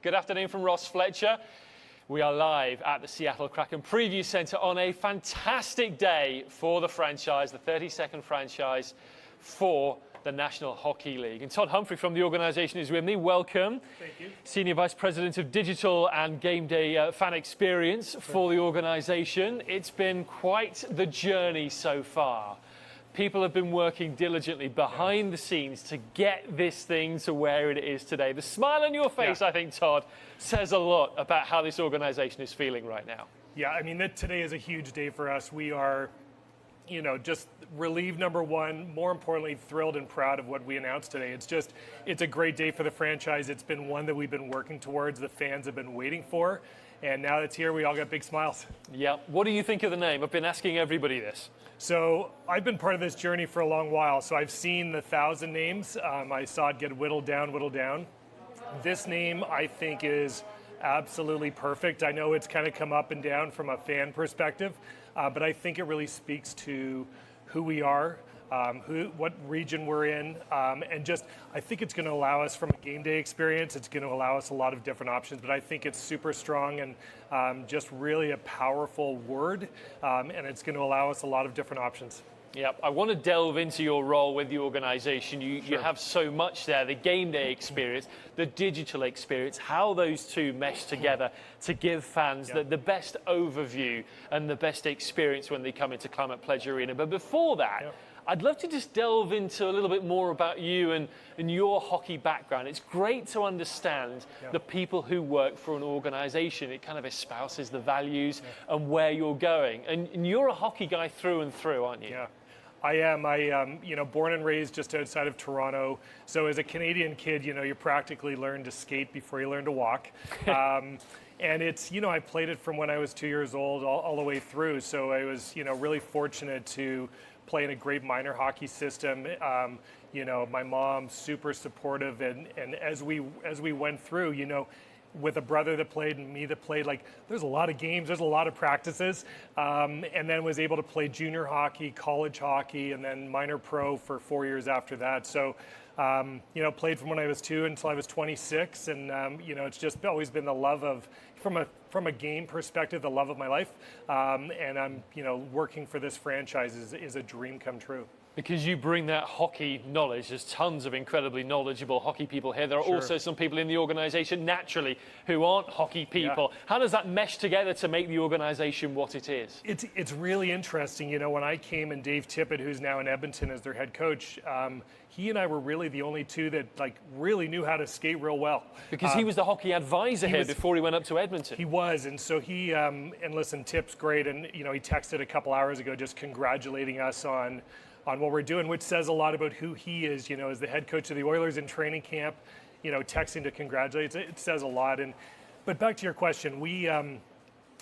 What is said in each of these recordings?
Good afternoon from Ross Fletcher. We are live at the Seattle Kraken Preview Center on a fantastic day for the franchise, the 32nd franchise for the National Hockey League. And Todd Humphrey from the organization is with me. Welcome. Thank you. Senior Vice President of Digital and Game Day Fan Experience for the organization. It's been quite the journey so far. People have been working diligently behind the scenes to get this thing to where it is today. The smile on your face, I think, Todd, says a lot about how this organization is feeling right now. Yeah, I mean, today is a huge day for us. We are, just relieved, number one, more importantly, thrilled and proud of what we announced today. It's a great day for the franchise. It's been one that we've been working towards, the fans have been waiting for, and now it's here, we all got big smiles. Yeah. What do you think of the name? I've been asking everybody this. So I've been part of this journey for a long while, so I've seen the 1,000 names. I saw it get whittled down. This name, I think, is absolutely perfect. I know it's kind of come up and down from a fan perspective, but I think it really speaks to who we are, what region we're in, and just I think it's going to allow us from a game day experience, it's going to allow us a lot of different options, but I think it's super strong and just really a powerful word, and it's going to allow us a lot of different options. Yeah, I want to delve into your role with the organization. You have so much there, the game day experience, the digital experience, how those two mesh together to give fans the best overview and the best experience when they come into Climate Pledge Arena. But before that, I'd love to just delve into a little bit more about you and your hockey background. It's great to understand the people who work for an organization. It kind of espouses the values and where you're going. And you're a hockey guy through and through, aren't you? Yeah. I am. Born and raised just outside of Toronto. So as a Canadian kid, you practically learn to skate before you learn to walk. And it's, I played it from when I was 2 years old all the way through. So I was, really fortunate to play in a great minor hockey system. My mom super supportive, and as we went through, with a brother that played and me that played, there's a lot of games, there's a lot of practices, and then was able to play junior hockey, college hockey, and then minor pro for 4 years after that. So, played from when I was 2 until I was 26, and it's just always been the love of, from a game perspective, the love of my life, and I'm, working for this franchise is a dream come true. Because you bring that hockey knowledge. There's tons of incredibly knowledgeable hockey people here. There are also some people in the organization naturally who aren't hockey people. How does that mesh together to make the organization what it is? It's really interesting. When I came, and Dave Tippett, who's now in Edmonton as their head coach, he and I were really the only two that really knew how to skate real well. Because he was the hockey advisor here before he went up to Edmonton. He was, and so he, and listen, Tip's great, and he texted a couple hours ago just congratulating us on what we're doing, which says a lot about who he is, as the head coach of the Oilers in training camp, texting to congratulate, it says a lot. But back to your question,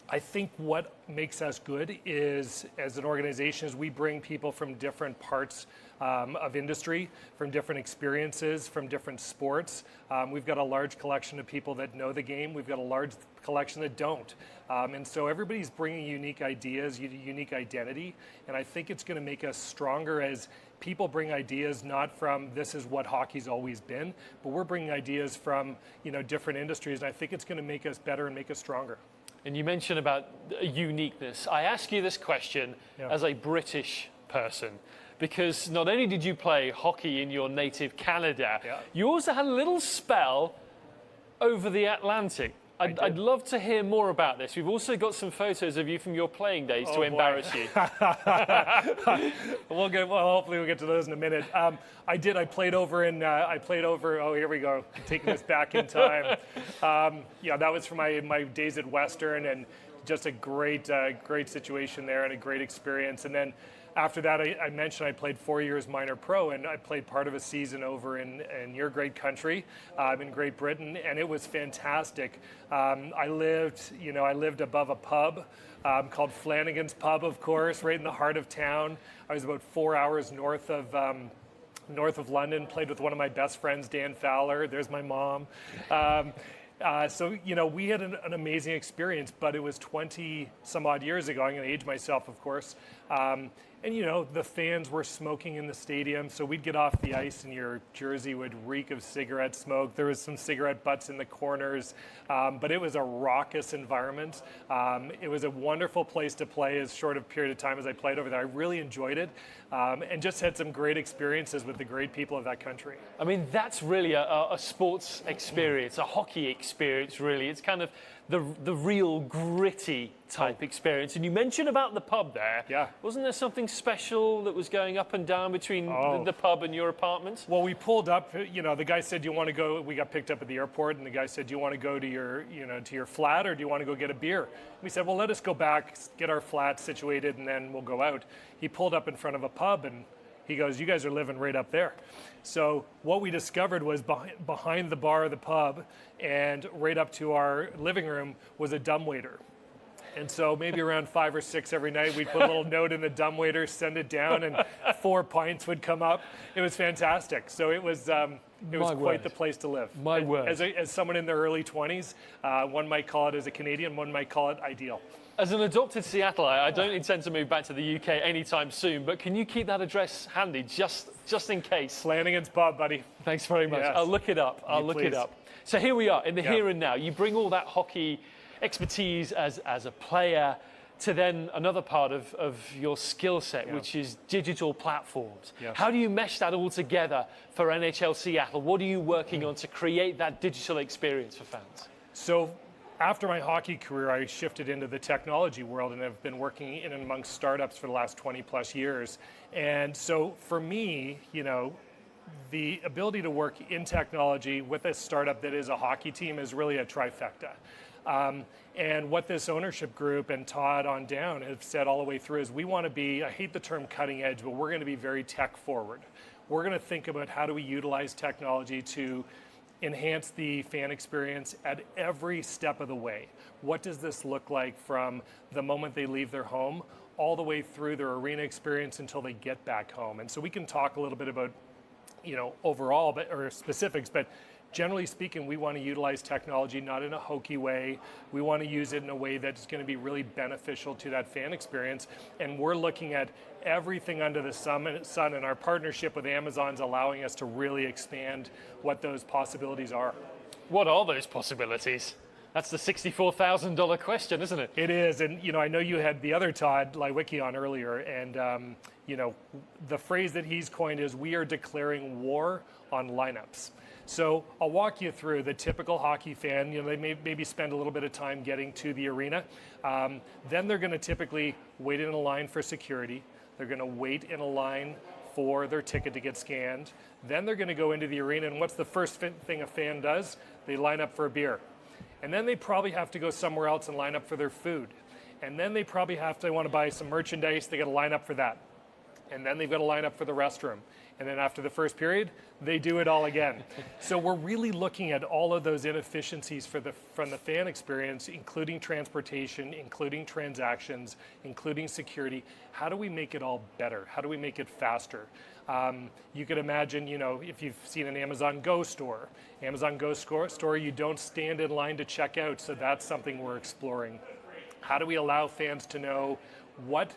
I think what makes us good is, as an organization, is we bring people from different parts of industry, from different experiences, from different sports. We've got a large collection of people that know the game. We've got a large collection that don't. And so everybody's bringing unique ideas, unique identity. And I think it's going to make us stronger as people bring ideas not from this is what hockey's always been, but we're bringing ideas from different industries. And I think it's going to make us better and make us stronger. And you mentioned about uniqueness. I ask you this question as a British person, because not only did you play hockey in your native Canada, you also had a little spell over the Atlantic. I'd love to hear more about this. We've also got some photos of you from your playing days to embarrass you. Well, hopefully we'll get to those in a minute. I played over, oh, here we go, taking us back in time. That was for my days at Western, and just a great situation there and a great experience. And then after that, I mentioned I played 4 years minor pro, and I played part of a season over in your great country, in Great Britain, and it was fantastic. I lived above a pub called Flanagan's Pub, of course, right in the heart of town. I was about 4 hours north of London, played with one of my best friends, Dan Fowler. There's my mom. So, we had an amazing experience, but it was 20 some odd years ago. I'm going to age myself, of course. And, the fans were smoking in the stadium, so we'd get off the ice and your jersey would reek of cigarette smoke. There was some cigarette butts in the corners, but it was a raucous environment. It was a wonderful place to play as short a period of time as I played over there. I really enjoyed it, and just had some great experiences with the great people of that country. I mean, that's really a sports experience, a hockey experience, really. It's kind of the real gritty type experience. And you mentioned about the pub there. Yeah. Wasn't there something special that was going up and down between the pub and your apartment? Well, we pulled up, the guy said, do you want to go, we got picked up at the airport, and the guy said, do you want to go to your flat, or do you want to go get a beer? We said, well, let us go back, get our flat situated, and then we'll go out. He pulled up in front of a pub, and he goes, you guys are living right up there. So what we discovered was behind the bar of the pub and right up to our living room was a dumbwaiter. And so maybe around 5 or 6 every night, we'd put a little note in the dumbwaiter, send it down, and 4 pints would come up. It was fantastic. So it was quite the place to live. My word. As someone in their early 20s, one might call it, as a Canadian, one might call it ideal. As an adopted Seattleite, I don't intend to move back to the UK anytime soon, but can you keep that address handy just in case? Flanagan's Pub, buddy. Thanks very much. Yes. I'll look it up. So here we are in the here and now. You bring all that hockey expertise as a player to then another part of your skill set, which is digital platforms. Yes. How do you mesh that all together for NHL Seattle? What are you working on to create that digital experience for fans? So after my hockey career, I shifted into the technology world and have been working in and amongst startups for the last 20 plus years. And so for me, the ability to work in technology with a startup that is a hockey team is really a trifecta. And what this ownership group and Todd on down have said all the way through is we want to be, I hate the term cutting edge, but we're going to be very tech forward. We're going to think about how do we utilize technology to enhance the fan experience at every step of the way. What does this look like from the moment they leave their home all the way through their arena experience until they get back home? And so we can talk a little bit about, overall, or specifics, but generally speaking, we want to utilize technology not in a hokey way. We want to use it in a way that's going to be really beneficial to that fan experience. And we're looking at everything under the sun, and our partnership with Amazon's allowing us to really expand what those possibilities are. What are those possibilities? That's the $64,000 question, isn't it? It is, and I know you had the other Todd Lywicki on earlier, and the phrase that he's coined is we are declaring war on lineups. So I'll walk you through the typical hockey fan. They maybe spend a little bit of time getting to the arena. Then they're going to typically wait in a line for security. They're going to wait in a line for their ticket to get scanned. Then they're going to go into the arena, and what's the first thing a fan does? They line up for a beer. And then they probably have to go somewhere else and line up for their food. And then they probably want to buy some merchandise. They got to line up for that. And then they've got to line up for the restroom. And then after the first period, they do it all again. So we're really looking at all of those inefficiencies from the fan experience, including transportation, including transactions, including security. How do we make it all better? How do we make it faster? You could imagine, if you've seen an Amazon Go store, you don't stand in line to check out. So that's something we're exploring. How do we allow fans to know what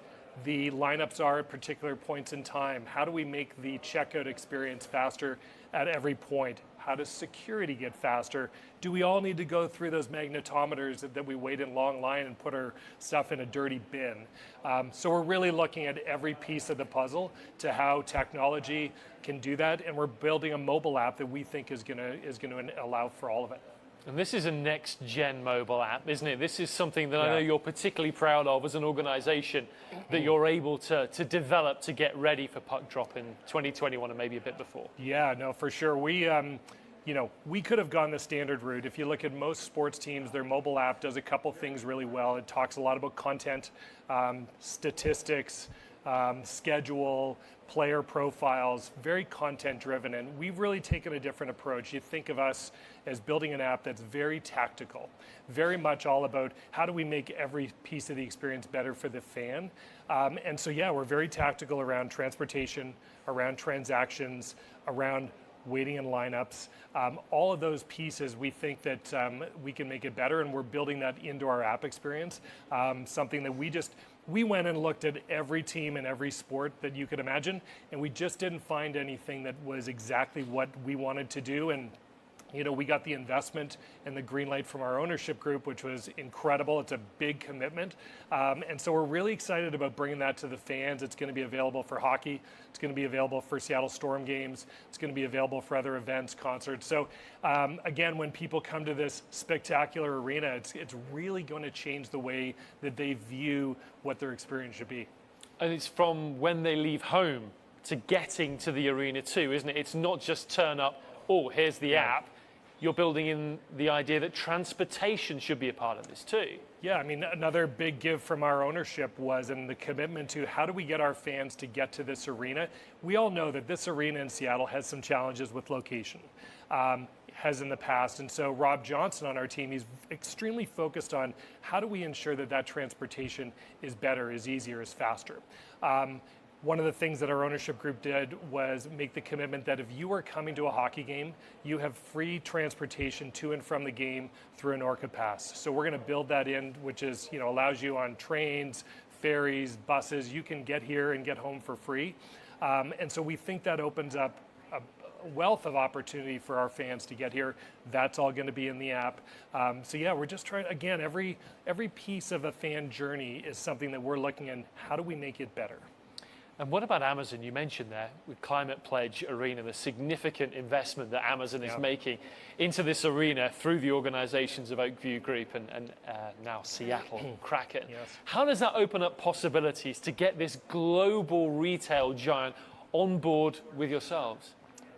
the lineups are at particular points in time? How do we make the checkout experience faster at every point? How does security get faster? Do we all need to go through those magnetometers that we wait in long line and put our stuff in a dirty bin? So we're really looking at every piece of the puzzle to how technology can do that, and we're building a mobile app that we think is going to allow for all of it. And this is a next-gen mobile app, isn't it? This is something that I know you're particularly proud of as an organization, that you're able to develop to get ready for puck drop in 2021 and maybe a bit before. Yeah, no, for sure. We could have gone the standard route. If you look at most sports teams, their mobile app does a couple things really well. It talks a lot about content, statistics, schedule, player profiles, very content driven, and we've really taken a different approach. You think of us as building an app that's very tactical, very much all about how do we make every piece of the experience better for the fan. And so we're very tactical around transportation, around transactions, around waiting in lineups. All of those pieces, we think that we can make it better, and we're building that into our app experience. Something that we went and looked at every team and every sport that you could imagine, and we just didn't find anything that was exactly what we wanted to do. And we got the investment and the green light from our ownership group, which was incredible. It's a big commitment. And so we're really excited about bringing that to the fans. It's going to be available for hockey. It's going to be available for Seattle Storm games. It's going to be available for other events, concerts. So again, when people come to this spectacular arena, it's really going to change the way that they view what their experience should be. And it's from when they leave home to getting to the arena too, isn't it? It's not just turn up, oh, here's the app. You're building in the idea that transportation should be a part of this too. Yeah, I mean, another big give from our ownership was in the commitment to how do we get our fans to get to this arena. We all know that this arena in Seattle has some challenges with location, has in the past. And so Rob Johnson on our team, he's extremely focused on how do we ensure that that transportation is better, is easier, is faster. One of the things that our ownership group did was make the commitment that if you are coming to a hockey game, you have free transportation to and from the game through an Orca Pass. So we're going to build that in, which is, allows you on trains, ferries, buses, you can get here and get home for free. And so we think that opens up a wealth of opportunity for our fans to get here. That's all going to be in the app. So yeah, we're just trying, again, every piece of a fan journey is something that we're looking at, how do we make it better? And what about Amazon? You mentioned there with Climate Pledge Arena, the significant investment that Amazon is making into this arena through the organizations of Oakview Group and now Seattle Kraken. Yes. How does that open up possibilities to get this global retail giant on board with yourselves?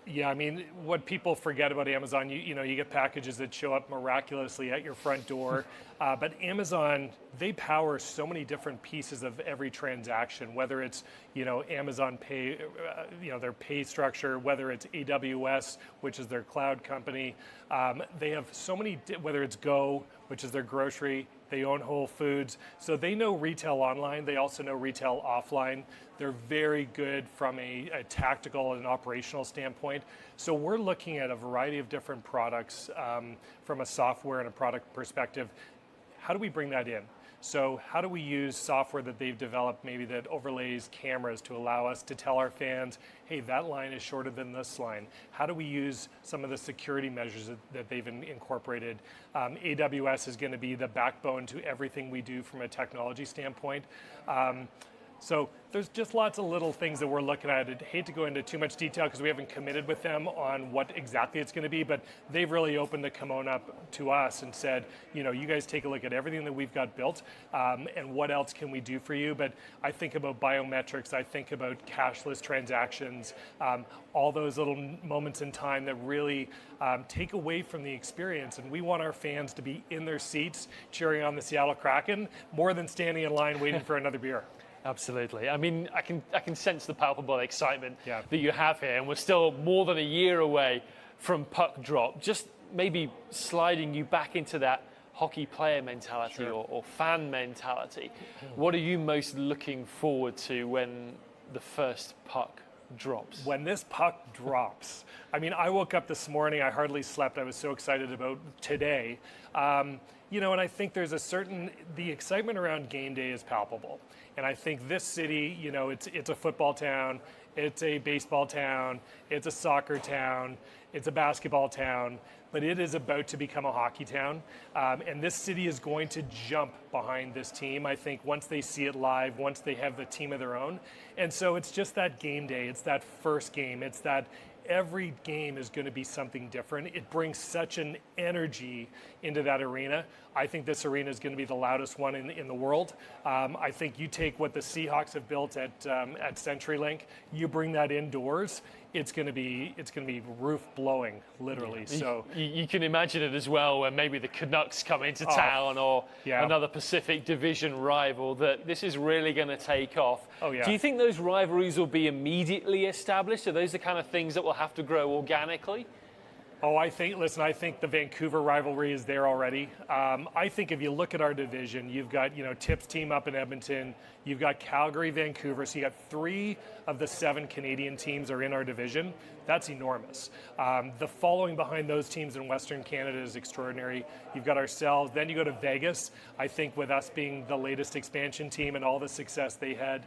Yeah, I mean, what people forget about Amazon, you get packages that show up miraculously at your front door. But Amazon, they power so many different pieces of every transaction, whether it's, Amazon Pay, their pay structure, whether it's AWS, which is their cloud company. They have so many, whether it's Go, which is their grocery, they own Whole Foods. So they know retail online. They also know retail offline. They're very good from a tactical and operational standpoint. So we're looking at a variety of different products from a software and a product perspective. How do we bring that in? So how do we use software that they've developed maybe that overlays cameras to allow us to tell our fans, hey, that line is shorter than this line? How do we use some of the security measures that they've incorporated? AWS is going to be the backbone to everything we do from a technology standpoint. So there's just lots of little things that we're looking at. I'd hate to go into too much detail because we haven't committed with them on what exactly it's going to be, but they've really opened the kimono up to us and said, you guys take a look at everything that we've got built and what else can we do for you. But I think about biometrics, I think about cashless transactions, all those little moments in time that really take away from the experience. And we want our fans to be in their seats cheering on the Seattle Kraken more than standing in line waiting for another beer. Absolutely. I mean, I can sense the palpable excitement that you have here, and we're still more than a year away from puck drop. Just maybe sliding you back into that hockey player mentality or fan mentality. What are you most looking forward to when the first puck drops? When this puck drops, I mean, I woke up this morning, I hardly slept. I was so excited about today. And I think there's the excitement around game day is palpable. And I think this city, it's a football town, it's a baseball town, it's a soccer town, it's a basketball town, but it is about to become a hockey town. And this city is going to jump behind this team, I think, once they see it live, once they have the team of their own. And so it's just that game day, it's that first game, it's that every game is going to be something different. It brings such an energy into that arena. I think this arena is going to be the loudest one in the world. I think you take what the Seahawks have built at CenturyLink, you bring that indoors, it's going to be roof blowing, literally. So you can imagine it as well when maybe the Canucks come into town or another Pacific Division rival, that this is really going to take off. Oh, yeah. Do you think those rivalries will be immediately established? Are those the kind of things that will have to grow organically? Oh, I think the Vancouver rivalry is there already. I think if you look at our division, you've got, Tip's team up in Edmonton, you've got Calgary, Vancouver, so you got 3 of the 7 Canadian teams are in our division. That's enormous. The following behind those teams in Western Canada is extraordinary. You've got ourselves, then you go to Vegas. I think with us being the latest expansion team and all the success they had,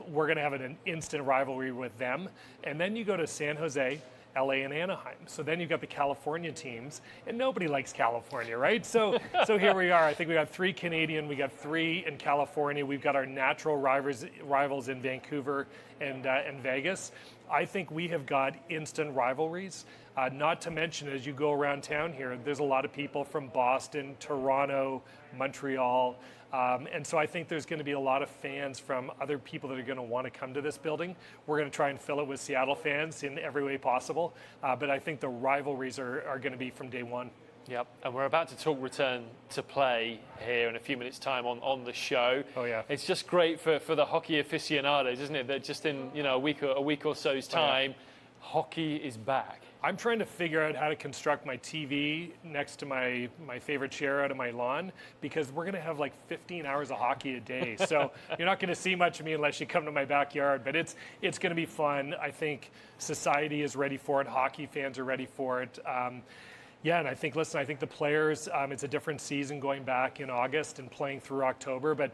we're going to have an instant rivalry with them. And then you go to San Jose, LA, and Anaheim. So then you've got the California teams, and nobody likes California, right? So here we are. I think we got 3 Canadian, we got 3 in California. We've got our natural rivals in Vancouver and Vegas. I think we have got instant rivalries. Not to mention, as you go around town here, there's a lot of people from Boston, Toronto, Montreal. And so I think there's going to be a lot of fans from other people that are going to want to come to this building. We're going to try and fill it with Seattle fans in every way possible. But I think the rivalries are going to be from day one. Yep, and we're about to talk return to play here in a few minutes' time on the show. Oh yeah, it's just great for the hockey aficionados, isn't it? That just in a week or so's time, hockey is back. I'm trying to figure out how to construct my TV next to my favorite chair out of my lawn, because we're going to have like 15 hours of hockey a day. So you're not going to see much of me unless you come to my backyard, but it's going to be fun. I think society is ready for it. Hockey fans are ready for it. Yeah, and I think the players, it's a different season going back in August and playing through October, but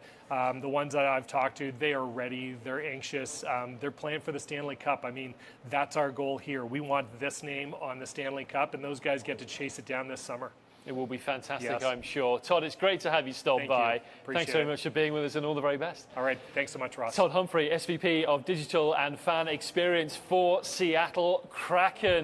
the ones that I've talked to, they are ready, they're anxious, they're playing for the Stanley Cup. I mean, that's our goal here. We want this name on the Stanley Cup, and those guys get to chase it down this summer. It will be fantastic, yes. I'm sure. Todd, it's great to have you stop by. Thanks very much for being with us, and all the very best. All right, thanks so much, Ross. Todd Humphrey, SVP of Digital and Fan Experience for Seattle Kraken.